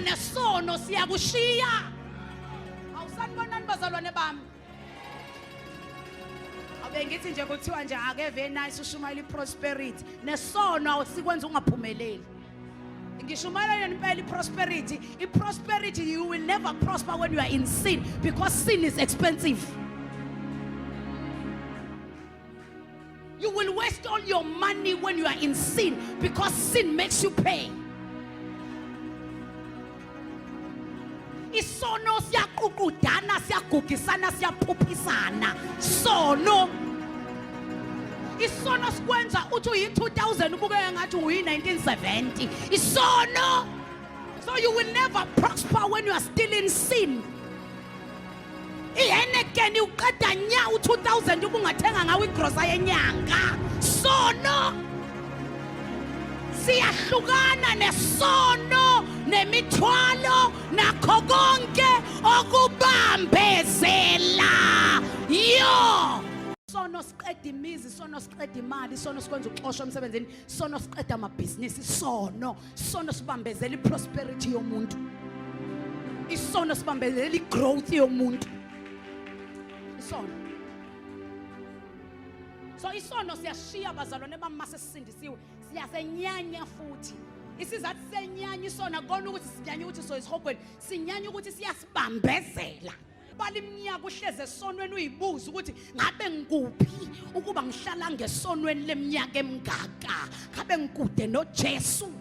nesono siyakushiya. Awusanibonani bazalwane bami? Abengithi nje kuthiwa nje ake very nice ushumayela iprosperity. Nesono awusikwenza ungaphumeleli. Ngishumayela impela iprosperity. Iprosperity, you will never prosper when you are in sin because sin is expensive. You will waste all your money when you are in sin because sin makes you pay. Isono siyaqhuqudana siyagugisana siyaphuphisana. Sono. Isono sikwenza uthi uyi-2000 ubukeke ngathi uyi-1970. Isono. So you will never prosper when you are still in sin. Ihenekeni uqeda nya u-2000 ubungathenga ngawo igrosa yenyanga. Sono. Siyahlukana nesono nemithwalo nakho konke okubambezela. Yo! Sono siqeda imizi, sono siqeda imali, sono sikwenza uxoshwa emsebenzini, sono siqeda amabhizinisi, sono sibambezela iprosperity yomuntu. Isono sibambezela igrowth yomuntu. Isono. So isono siyashiya bazalwane bami mase sisindisiwe, siyasenyanya futhi. Isizathu senyanya isona kona ukuthi sinyanya ukuthi so isihogweni, sinyanya ukuthi siyasibambezela. Bali iminyaka uhleze esonweni uyibuza ukuthi ngabe ngikuphi ukuba ngihlala ngesonweni leminyaka emingaka, ngabe ngikude noJesu.